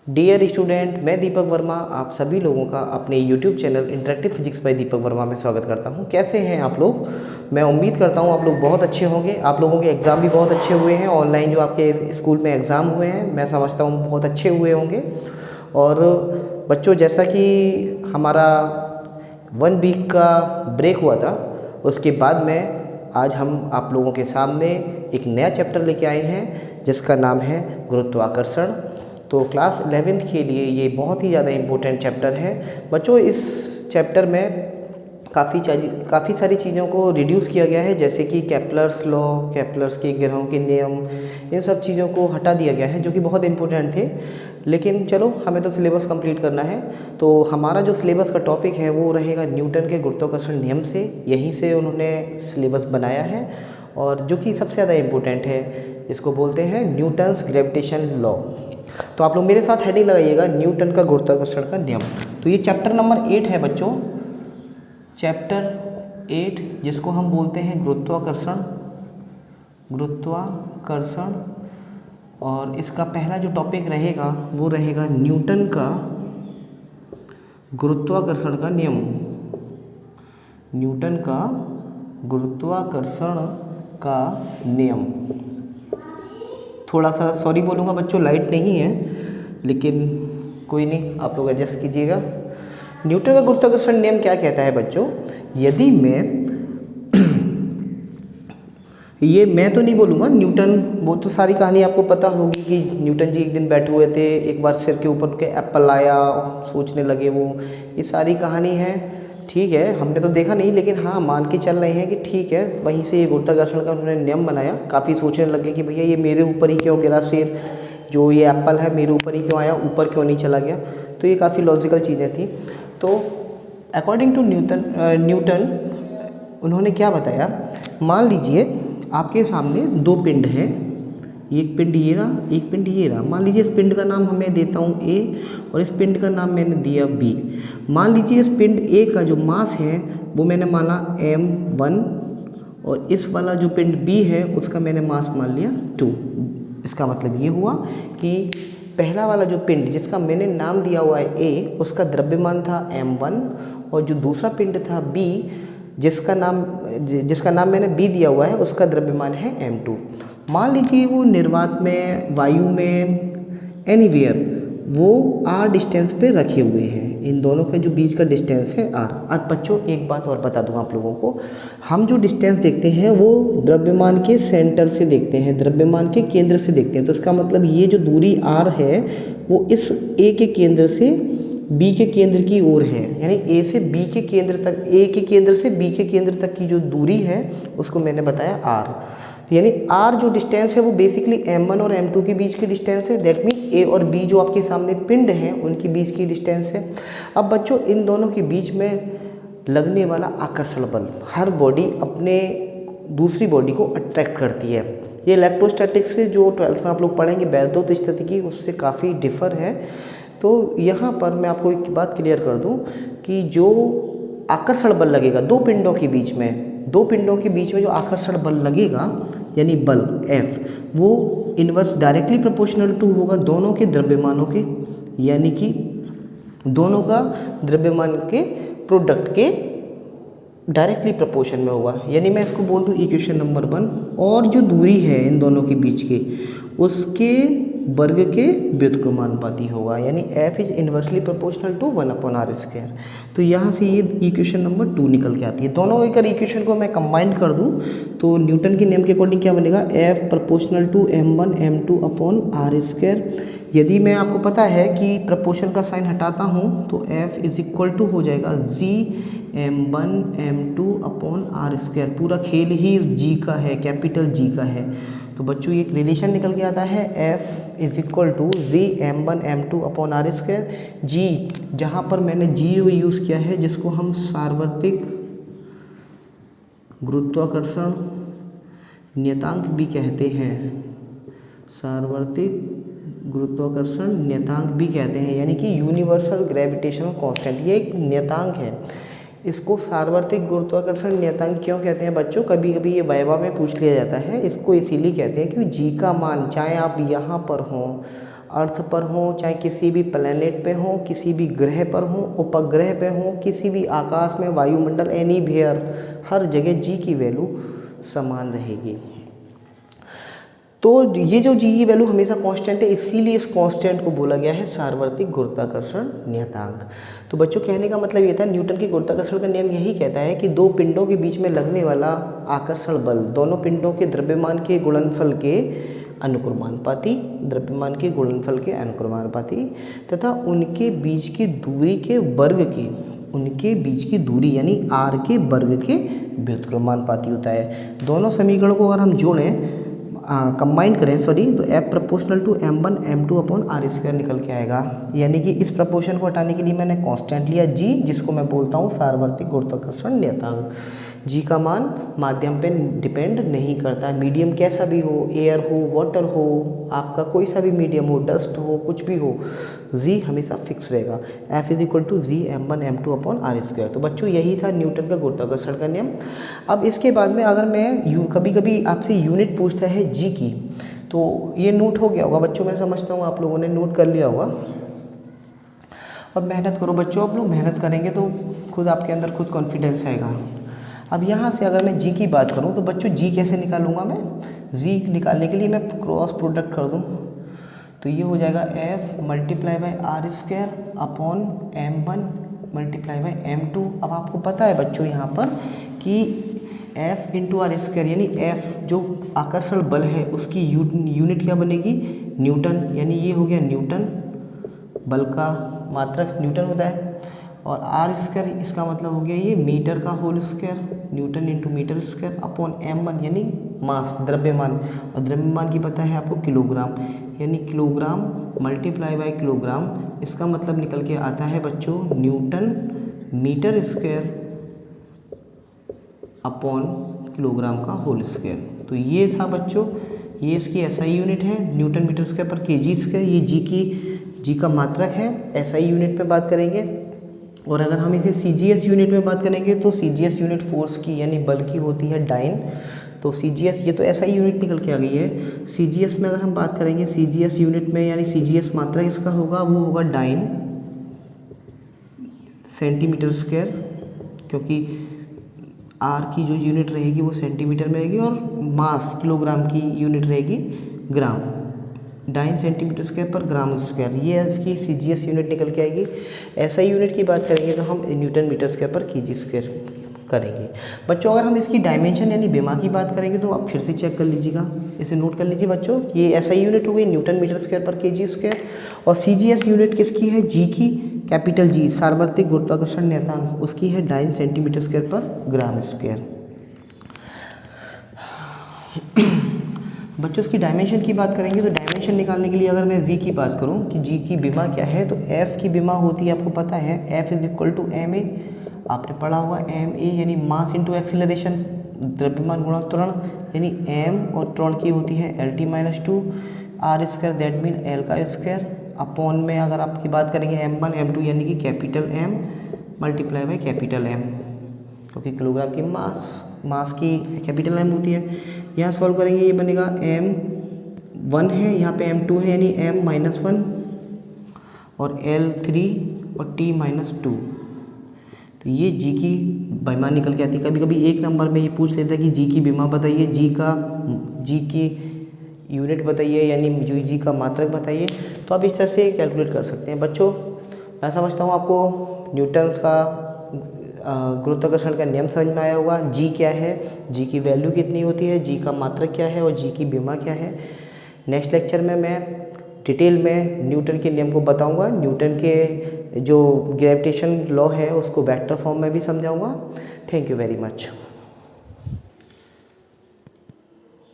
Dear student, मैं दीपक वर्मा आप सभी लोगों का अपने YouTube channel interactive physics by Deepak Verma में स्वागत करता हूं। कैसे हैं आप लोग? मैं उम्मीद करता हूं आप लोग बहुत अच्छे होंगे। आप लोगों के एग्ज़ाम भी बहुत अच्छे हुए हैं। ऑनलाइन जो आपके स्कूल में एग्ज़ाम हुए हैं, मैं समझता हूं बहुत अच्छे हुए होंगे। और बच्चों, जैसा कि हमारा 1 वीक का ब्रेक हुआ था, उसके बाद में आज हम आप लोगों के सामने एक नया चैप्टर लेके आए हैं जिसका नाम है गुरुत्वाकर्षण। तो क्लास 11th के लिए ये बहुत ही ज़्यादा इम्पोर्टेंट चैप्टर है बच्चों। इस चैप्टर में काफ़ी सारी चीज़ों को रिड्यूस किया गया है, जैसे कि केपलर्स लॉ, केपलर्स के ग्रहों के नियम, इन सब चीज़ों को हटा दिया गया है जो कि बहुत इम्पोर्टेंट थे। लेकिन चलो, हमें तो सिलेबस कंप्लीट करना है। तो हमारा जो सिलेबस का टॉपिक है वो रहेगा न्यूटन के गुरुत्वाकर्षण नियम से। यहीं से उन्होंने सिलेबस बनाया है और जो कि सबसे ज़्यादा इम्पोर्टेंट है, इसको बोलते हैं न्यूटन्स ग्रेविटेशन लॉ। तो आप लोग मेरे साथ हेडिंग लगाइएगा, न्यूटन का गुरुत्वाकर्षण का नियम। तो ये चैप्टर नंबर 8 है बच्चों, चैप्टर 8, जिसको हम बोलते हैं गुरुत्वाकर्षण। और इसका पहला जो टॉपिक रहेगा वो रहेगा न्यूटन का गुरुत्वाकर्षण का नियम। न्यूटन का गुरुत्वाकर्षण का नियम। थोड़ा सा सॉरी बोलूँगा बच्चों, लाइट नहीं है, लेकिन कोई नहीं, आप लोग एडजस्ट कीजिएगा। न्यूटन का गुरुत्वाकर्षण नियम क्या कहता है बच्चों? यदि मैं ये मैं तो नहीं बोलूँगा, न्यूटन, वो तो सारी कहानी आपको पता होगी कि न्यूटन जी एक दिन बैठे हुए थे, एक बार सिर के ऊपर उनके एप्पल आया, सोचने लगे वो, ये सारी कहानी है। ठीक है, हमने तो देखा नहीं, लेकिन हाँ मान के चल रहे हैं कि ठीक है, वहीं से ये गुरुत्वाकर्षण का उन्होंने नियम बनाया। काफ़ी सोचने लगे कि भैया ये मेरे ऊपर ही क्यों गिरा सिर, जो ये एप्पल है मेरे ऊपर ही क्यों आया, ऊपर क्यों नहीं चला गया। तो ये काफ़ी लॉजिकल चीज़ें थी। तो अकॉर्डिंग टू न्यूटन उन्होंने क्या बताया, मान लीजिए आपके सामने दो पिंड हैं, एक पिंड ये रहा, एक पिंड ये रहा। मान लीजिए इस पिंड का नाम हमें देता हूँ A और इस पिंड का नाम मैंने दिया B। मान लीजिए इस पिंड A का जो मास है वो मैंने माना m1 और इस वाला जो पिंड B है उसका मैंने मास मान लिया 2। इसका मतलब ये हुआ कि पहला वाला जो पिंड जिसका मैंने नाम दिया हुआ है A, उसका द्रव्यमान था m1 और जो दूसरा पिंड था B जिसका नाम मैंने B दिया हुआ है उसका द्रव्यमान है m2। मान लीजिए वो निर्वात में, वायु में, एनीवेयर वो r डिस्टेंस पे रखे हुए हैं। इन दोनों के जो बीच का डिस्टेंस है r। अब बच्चों एक बात और बता दूं आप लोगों को, हम जो डिस्टेंस देखते हैं वो द्रव्यमान के सेंटर से देखते हैं, द्रव्यमान के केंद्र से देखते हैं। तो इसका मतलब ये जो दूरी r है वो इस A के केंद्र से B के केंद्र की ओर है, यानी A से B के केंद्र तक, A के केंद्र से B के केंद्र तक की जो दूरी है उसको मैंने बताया r। तो यानी r जो डिस्टेंस है वो बेसिकली m1 और m2 के बीच की डिस्टेंस है। दैट मीन A और B जो आपके सामने पिंड हैं उनके बीच की डिस्टेंस है। अब बच्चों इन दोनों के बीच में लगने वाला आकर्षण बल, हर बॉडी अपने दूसरी बॉडी को अट्रैक्ट करती है। ये इलेक्ट्रोस्टैटिक्स से जो 12th में आप लोग पढ़ेंगे वैद्युत स्थितिकी, उससे काफ़ी डिफर है। तो यहाँ पर मैं आपको एक बात क्लियर कर दूँ कि जो आकर्षण बल लगेगा दो पिंडों के बीच में जो आकर्षण बल लगेगा, यानी बल F, वो इनवर्स डायरेक्टली प्रोपोर्शनल टू होगा दोनों के द्रव्यमानों के, यानी कि दोनों का द्रव्यमान के प्रोडक्ट के डायरेक्टली प्रोपोर्शन में होगा। यानी मैं इसको बोल दूँ इक्वेशन नंबर 1, और जो दूरी है इन दोनों के बीच के उसके वर्ग के व्युत्क्रमानुपाती होगा, यानी F is inversely proportional to 1/r²। तो यहाँ से ये इक्वेशन नंबर 2 निकल के आती है। दोनों अगर इक्वेशन को मैं कंबाइन कर दूँ तो न्यूटन के नियम के अकॉर्डिंग क्या बनेगा, F proportional to m1 m2/r²। यदि मैं, आपको पता है कि प्रोपोर्शन का साइन हटाता हूँ तो F इज इक्वल टू हो जाएगा g m1 m2/r²। पूरा खेल ही G का है, कैपिटल G का है। तो बच्चों ये एक रिलेशन निकल के आता है, F is equal to G m1 m2/r²। G जहाँ पर मैंने G यूज़ किया है, जिसको हम सार्वत्रिक गुरुत्वाकर्षण नियतांक भी कहते हैं, सार्वत्रिक गुरुत्वाकर्षण नियतांक भी कहते हैं, यानी कि यूनिवर्सल ग्रेविटेशनल कांस्टेंट। ये एक नियतांक है। इसको सार्वत्रिक गुरुत्वाकर्षण नियतांक क्यों कहते हैं बच्चों? कभी कभी ये वाइवा में पूछ लिया जाता है। इसको इसीलिए कहते हैं कि जी का मान, चाहे आप यहाँ पर हों, अर्थ पर हो, चाहे किसी भी प्लेनेट पे हो, किसी भी ग्रह पर हो, उपग्रह पे हो, किसी भी आकाश में, वायुमंडल, एनीवेयर, हर जगह जी की वैल्यू समान रहेगी। तो ये जो जी की वैल्यू हमेशा कांस्टेंट है, इसीलिए इस कांस्टेंट को बोला गया है सार्वत्रिक गुरुत्वाकर्षण नियतांक। तो बच्चों कहने का मतलब ये था, न्यूटन की गुरुत्वाकर्षण का नियम यही कहता है कि दो पिंडों के बीच में लगने वाला आकर्षण बल दोनों पिंडों के द्रव्यमान के गुणनफल के अनुक्रमानुपाती, द्रव्यमान के गुणनफल के अनुक्रमानुपाती तथा उनके बीच की दूरी के वर्ग की, उनके बीच की दूरी यानी r के वर्ग के व्युत्क्रमानुपाती होता है। दोनों समीकरणों को अगर हम जोड़ें, कंबाइन करें तो F proportional to m1 m2 upon r square निकल के आएगा। यानी कि इस प्रपोर्शन को हटाने के लिए मैंने कांस्टेंट लिया g, जिसको मैं बोलता हूँ सार्वत्रिक गुरुत्वाकर्षण नियतांक। g का मान माध्यम पे डिपेंड नहीं करता, मीडियम कैसा भी हो, एयर हो, वाटर हो, आपका कोई सा भी मीडियम हो, डस्ट हो, कुछ भी हो, g हमेशा फिक्स रहेगा। F is equal to G m1 m2 upon r square. तो बच्चों यही था न्यूटन का गुरुत्वाकर्षण का नियम। अब इसके बाद में अगर मैं कभी कभी आपसे यूनिट पूछता है जी की, तो ये नोट हो गया होगा बच्चों, मैं समझता हूँ आप लोगों ने नोट कर लिया होगा। और मेहनत करो बच्चों, आप लोग मेहनत करेंगे तो खुद आपके अंदर खुद कॉन्फिडेंस आएगा। अब यहाँ से अगर मैं जी की बात करूँ तो बच्चों जी कैसे निकालूंगा मैं, जी निकालने के लिए मैं क्रॉस प्रोडक्ट कर दूँ तो ये हो जाएगा F multiply by r square upon m1 multiply by m2। अब आपको पता है बच्चों यहाँ पर कि F इंटू आर स्क्वायर यानी F जो आकर्षण बल है उसकी यूनिट क्या बनेगी, न्यूटन, यानी ये हो गया न्यूटन, बल का मात्रक न्यूटन होता है, और आर स्क्वायर इसका मतलब हो गया ये मीटर का whole square, newton into metre square upon m1 यानी मास, द्रव्यमान, और द्रव्यमान की पता है आपको किलोग्राम, यानी किलोग्राम मल्टीप्लाई बाय किलोग्राम, इसका मतलब निकल के आता है बच्चों newton metre square upon kilogram का होल स्क्वायर। तो ये था बच्चों, ये इसकी एसआई यूनिट है, न्यूटन मीटर स्क्वायर पर केजी स्क्वायर, ये जी का मात्रक है, एसआई यूनिट पे बात करेंगे। और अगर हम इसे सीजीएस यूनिट में बात करेंगे तो सीजीएस यूनिट फोर्स की यानी बल की होती है डाइन। तो सीजीएस, ये तो एसआई यूनिट निकल के आ गई है। सीजीएस में अगर हम बात करेंगे सीजीएस यूनिट में यानी सीजीएस मात्रक इसका होगा वो होगा डाइन सेंटीमीटर स्क्वायर, क्योंकि आर की जो यूनिट रहेगी वो सेंटीमीटर में रहेगी, और मास किलोग्राम की यूनिट रहेगी ग्राम, डाइन सेंटीमीटर स्क्वायर पर ग्राम स्क्वायर, ये इसकी सीजीएस यूनिट निकल के आएगी। एसआई यूनिट की बात करेंगे तो हम न्यूटन मीटर स्क्वायर पर केजी स्क्वायर करेंगे। बच्चों अगर हम इसकी डायमेंशन यानी बेमा की बात करेंगे तो आप फिर से चेक कर लीजिएगा, इसे नोट कर लीजिए बच्चों, ये एसआई यूनिट हो गई न्यूटन मीटर स्क्वायर पर केजी स्क्वायर, और सीजीएस यूनिट किसकी है, जी की, कैपिटल जी सार्वत्रिक गुरुत्वाकर्षण नियतांक, उसकी है डाइन सेंटीमीटर स्क्वायर पर ग्राम स्क्वायर। बच्चों इसकी डायमेंशन की बात करेंगे तो डायमेंशन निकालने के लिए अगर मैं जी की बात करूं कि जी की बीमा क्या है, तो एफ की बीमा होती है आपको पता है, F is equal to m a, आपने पढ़ा हुआ एम ए यानी मास इंटू एक्सीलरेशन, द्रव्यमान गुणा त्वरण, यानी एम और त्वरण की होती है L T minus two, r square that mean L का स्क्वायर, अपॉन में अगर आपकी बात करेंगे m1 m2 यानी कि capital M multiply by capital M, क्योंकि किलोग्राम की मास की कैपिटल एम होती है। यहाँ सॉल्व करेंगे, ये बनेगा m1 है, यहाँ पे m2 है यानी m-1 और l3 और t-2, तो ये जी की बीमा निकल के आती है। कभी कभी एक नंबर में ये पूछ लेता है कि जी की बीमा बताइए, जी की यूनिट बताइए यानी जी का मात्रक बताइए, तो आप इस तरह से कैलकुलेट कर सकते हैं। बच्चों मैं समझता हूँ आपको न्यूटन का गुरुत्वाकर्षण का नियम समझ में आया होगा। जी क्या है, जी की वैल्यू कितनी होती है, जी का मात्रक क्या है और जी की बीमा क्या है। नेक्स्ट लेक्चर में मैं डिटेल में न्यूटन के नियम को बताऊंगा, न्यूटन के जो ग्रेविटेशन लॉ है उसको वेक्टर फॉर्म में भी समझाऊंगा। Thank you very much.